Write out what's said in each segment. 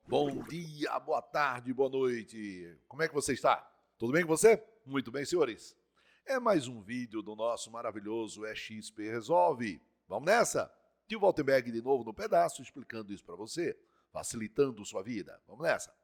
Bom dia, boa tarde, boa noite. Como é que você está? Tudo bem com você? Muito bem, senhores. É mais um vídeo do nosso maravilhoso XP Resolve. Vamos nessa? Tio Waltenberg de novo no pedaço, explicando isso para você, facilitando sua vida. Vamos nessa.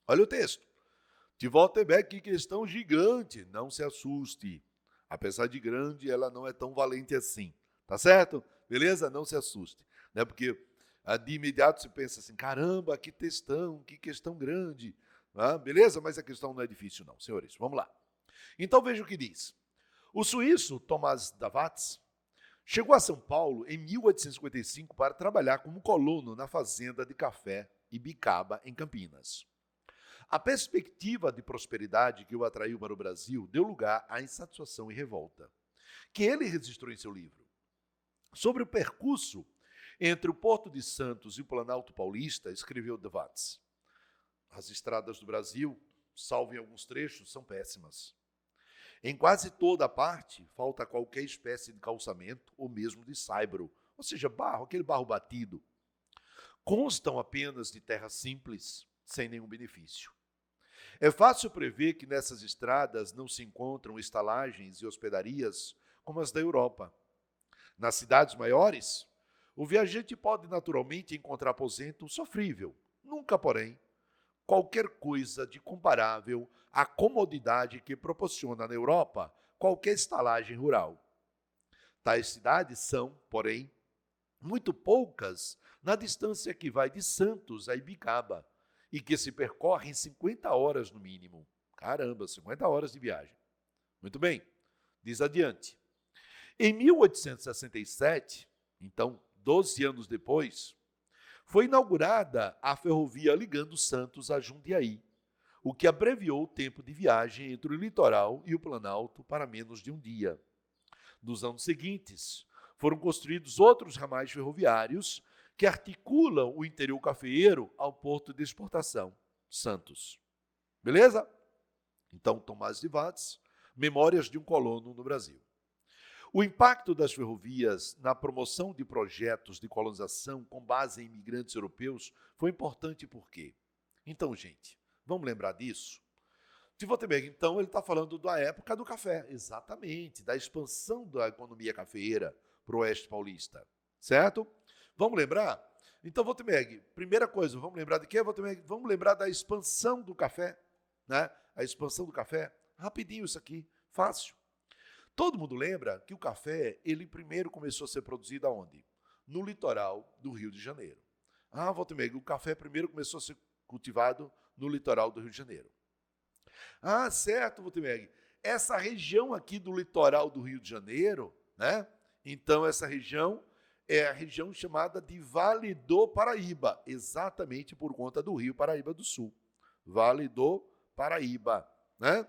Olha o texto. Tio Waltenberg, que questão gigante, não se assuste. Apesar de grande, ela não é tão valente assim. Tá certo? Beleza? Não se assuste. Né? Porque de imediato se pensa assim, caramba, que textão, que questão grande. Beleza? Mas a questão não é difícil não, senhores. Vamos lá. Então veja o que diz. O suíço Thomas Davatz chegou a São Paulo em 1855 para trabalhar como colono na fazenda de café Ibicaba, em Campinas. A perspectiva de prosperidade que o atraiu para o Brasil deu lugar à insatisfação e revolta, que ele registrou em seu livro. Sobre o percurso entre o Porto de Santos e o Planalto Paulista, escreveu Davatz: as estradas do Brasil, salvo em alguns trechos, são péssimas. Em quase toda a parte, falta qualquer espécie de calçamento ou mesmo de saibro, ou seja, barro, aquele barro batido. Constam apenas de terra simples, sem nenhum benefício. É fácil prever que nessas estradas não se encontram estalagens e hospedarias como as da Europa. Nas cidades maiores, o viajante pode naturalmente encontrar aposento sofrível, nunca, porém, qualquer coisa de comparável à comodidade que proporciona na Europa qualquer estalagem rural. Tais cidades são, porém, muito poucas na distância que vai de Santos a Ibicaba e que se percorre em 50 horas no mínimo. Caramba, 50 horas de viagem. Muito bem, diz adiante. Em 1867, então 12 anos depois, foi inaugurada a ferrovia ligando Santos a Jundiaí, o que abreviou o tempo de viagem entre o litoral e o Planalto para menos de um dia. Nos anos seguintes, foram construídos outros ramais ferroviários que articulam o interior cafeeiro ao porto de exportação, Santos. Beleza? Então, Tomás de Watts, Memórias de um Colono no Brasil. O impacto das ferrovias na promoção de projetos de colonização com base em imigrantes europeus foi importante por quê? Então, gente, vamos lembrar disso? Tivoteberg, então, ele está falando da época do café, exatamente, da expansão da economia cafeeira para o oeste paulista, certo? Vamos lembrar? Então, Votemeg, primeira coisa, vamos lembrar de quê, Votemeg? Vamos lembrar da expansão do café, né? A expansão do café, rapidinho isso aqui, fácil. Todo mundo lembra que o café, ele primeiro começou a ser produzido aonde? No litoral do Rio de Janeiro. Votemeg, o café primeiro começou a ser cultivado no litoral do Rio de Janeiro. Certo, Votemeg. Essa região aqui do litoral do Rio de Janeiro, né? Então, essa região é a região chamada de Vale do Paraíba, exatamente por conta do Rio Paraíba do Sul. Vale do Paraíba, né?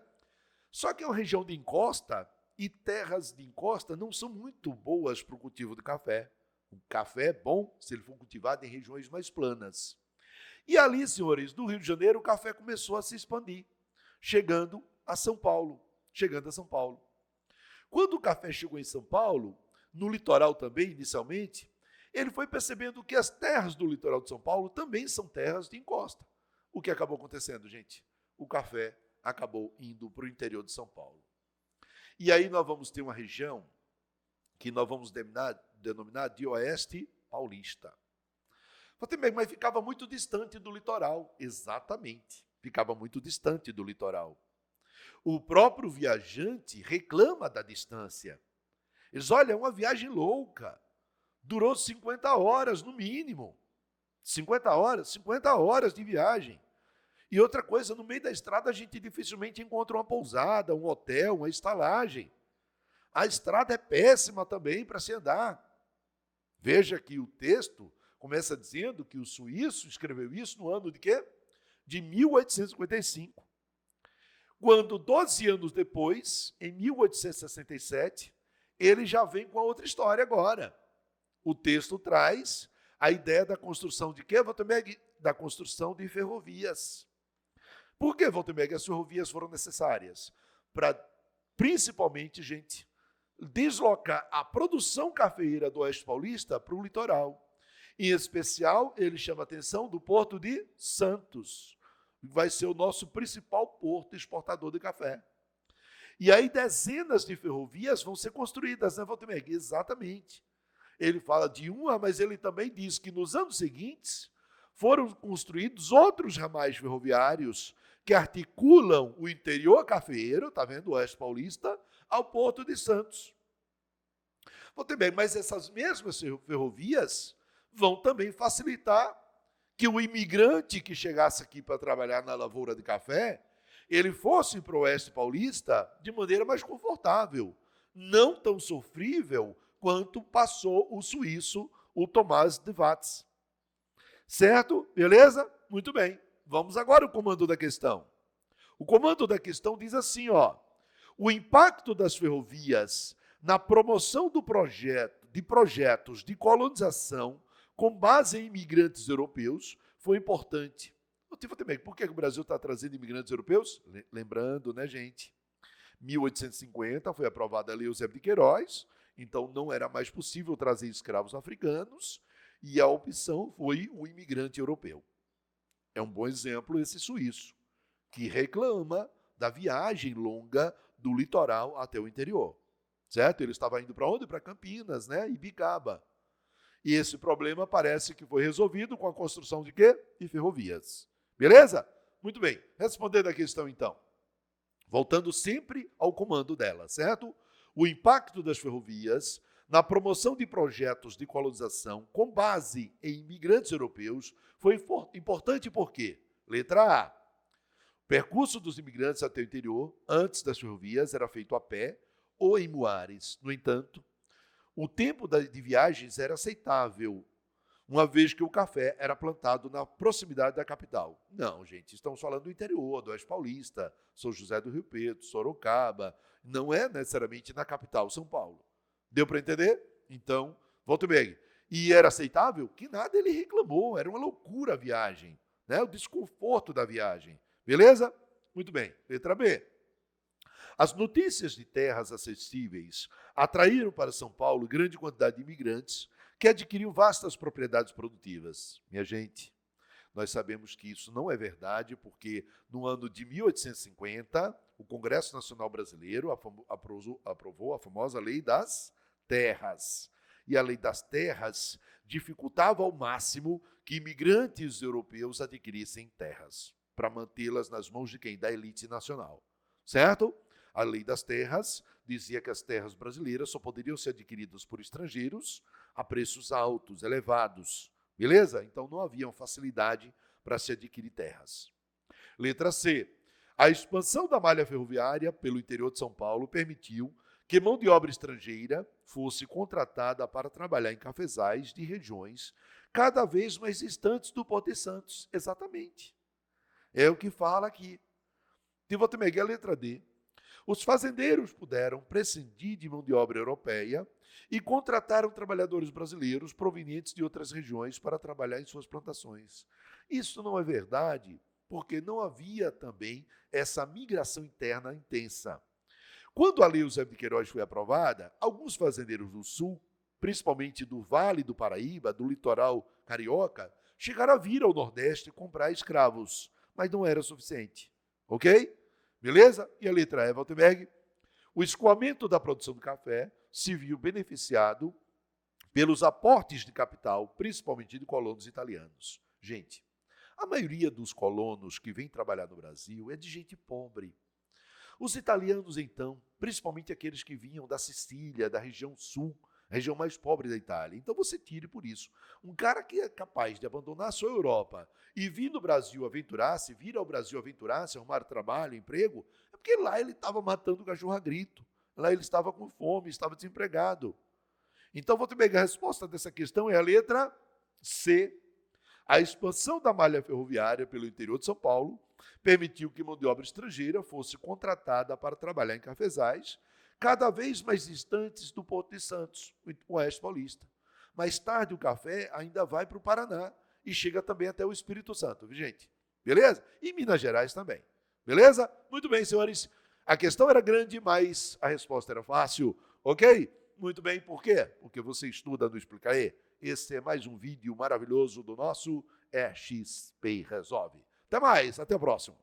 Só que é uma região de encosta e terras de encosta não são muito boas para o cultivo de café. O café é bom se ele for cultivado em regiões mais planas. E ali, senhores, do Rio de Janeiro, o café começou a se expandir, chegando a São Paulo. Quando o café chegou em São Paulo, no litoral também, inicialmente, ele foi percebendo que as terras do litoral de São Paulo também são terras de encosta. O que acabou acontecendo, gente? O café acabou indo para o interior de São Paulo. E aí nós vamos ter uma região que nós vamos denominar de Oeste Paulista. Mas ficava muito distante do litoral. Exatamente, ficava muito distante do litoral. O próprio viajante reclama da distância. Eles olham, é uma viagem louca. Durou 50 horas no mínimo. 50 horas de viagem. E outra coisa, no meio da estrada a gente dificilmente encontra uma pousada, um hotel, uma estalagem. A estrada é péssima também para se andar. Veja que o texto começa dizendo que o suíço escreveu isso no ano de quê? De 1855. Quando, 12 anos depois, em 1867, ele já vem com a outra história agora. O texto traz a ideia da construção de quê, Waltenberg? Da construção de ferrovias. Por que, Waltenberg, as ferrovias foram necessárias? Para, principalmente, gente, deslocar a produção cafeeira do Oeste Paulista para o litoral. Em especial, ele chama a atenção do Porto de Santos. Vai ser o nosso principal porto exportador de café. E aí dezenas de ferrovias vão ser construídas, né, Valtemeg? Exatamente. Ele fala de uma, mas ele também diz que nos anos seguintes foram construídos outros ramais ferroviários que articulam o interior cafeeiro, tá vendo, o Oeste Paulista, ao Porto de Santos. Valtemeg, mas essas mesmas ferrovias vão também facilitar que o imigrante que chegasse aqui para trabalhar na lavoura de café, ele fosse para o Oeste Paulista de maneira mais confortável, não tão sofrível quanto passou o suíço, o Tomás de Watts. Certo? Beleza? Muito bem. Vamos agora ao comando da questão. O comando da questão diz assim, ó: o impacto das ferrovias na promoção de projetos de colonização com base em imigrantes europeus foi importante. Por que o Brasil está trazendo imigrantes europeus? Lembrando, né, gente? 1850 foi aprovada a Lei Eusébio de Queiroz, então não era mais possível trazer escravos africanos e a opção foi o imigrante europeu. É um bom exemplo esse suíço, que reclama da viagem longa do litoral até o interior. Certo? Ele estava indo para onde? Para Campinas, né? Ibicaba. E esse problema parece que foi resolvido com a construção de quê? De ferrovias. Beleza? Muito bem. Respondendo a questão, então. Voltando sempre ao comando dela, certo? O impacto das ferrovias na promoção de projetos de colonização com base em imigrantes europeus foi importante porque, letra A, o percurso dos imigrantes até o interior, antes das ferrovias, era feito a pé ou em muares. No entanto, o tempo de viagens era aceitável, uma vez que o café era plantado na proximidade da capital. Não, gente, estamos falando do interior, do Oeste Paulista, São José do Rio Preto, Sorocaba, não é necessariamente na capital, São Paulo. Deu para entender? Então, Valtemeg. E era aceitável? Que nada, ele reclamou, era uma loucura a viagem, né? O desconforto da viagem. Beleza? Muito bem. Letra B. As notícias de terras acessíveis atraíram para São Paulo grande quantidade de imigrantes que adquiriam vastas propriedades produtivas. Minha gente, nós sabemos que isso não é verdade, porque no ano de 1850, o Congresso Nacional Brasileiro aprovou a famosa Lei das Terras. E a Lei das Terras dificultava ao máximo que imigrantes europeus adquirissem terras, para mantê-las nas mãos de quem? Da elite nacional. Certo? A Lei das Terras dizia que as terras brasileiras só poderiam ser adquiridas por estrangeiros a preços altos, elevados. Beleza? Então não havia facilidade para se adquirir terras. Letra C. A expansão da malha ferroviária pelo interior de São Paulo permitiu que mão de obra estrangeira fosse contratada para trabalhar em cafezais de regiões cada vez mais distantes do Porto de Santos. Exatamente. É o que fala aqui. E vou ter a letra D. Os fazendeiros puderam prescindir de mão de obra europeia e contrataram trabalhadores brasileiros provenientes de outras regiões para trabalhar em suas plantações. Isso não é verdade, porque não havia também essa migração interna intensa. Quando a Lei Eusébio de Queiroz foi aprovada, alguns fazendeiros do Sul, principalmente do Vale do Paraíba, do litoral carioca, chegaram a vir ao Nordeste comprar escravos, mas não era suficiente. Ok? Beleza? E a letra E, Valtemeg. O escoamento da produção do café se viu beneficiado pelos aportes de capital, principalmente de colonos italianos. Gente, a maioria dos colonos que vêm trabalhar no Brasil é de gente pobre. Os italianos, então, principalmente aqueles que vinham da Sicília, da região sul, a região mais pobre da Itália. Então você tire por isso. Um cara que é capaz de abandonar a sua Europa e vir no Brasil aventurar-se, vir ao Brasil aventurar-se, arrumar trabalho, emprego, é porque lá ele estava matando o cachorro a grito. Lá ele estava com fome, estava desempregado. Então vou te pegar a resposta dessa questão, é a letra C. A expansão da malha ferroviária pelo interior de São Paulo permitiu que mão de obra estrangeira fosse contratada para trabalhar em cafezais, cada vez mais distantes do Porto de Santos, o Oeste Paulista. Mais tarde, o café ainda vai para o Paraná e chega também até o Espírito Santo, viu, gente? Beleza? E Minas Gerais também. Beleza? Muito bem, senhores. A questão era grande, mas a resposta era fácil. Ok? Muito bem, por quê? Porque você estuda no Explica aí. Esse é mais um vídeo maravilhoso do nosso XP Resolve. Até mais, até o próximo.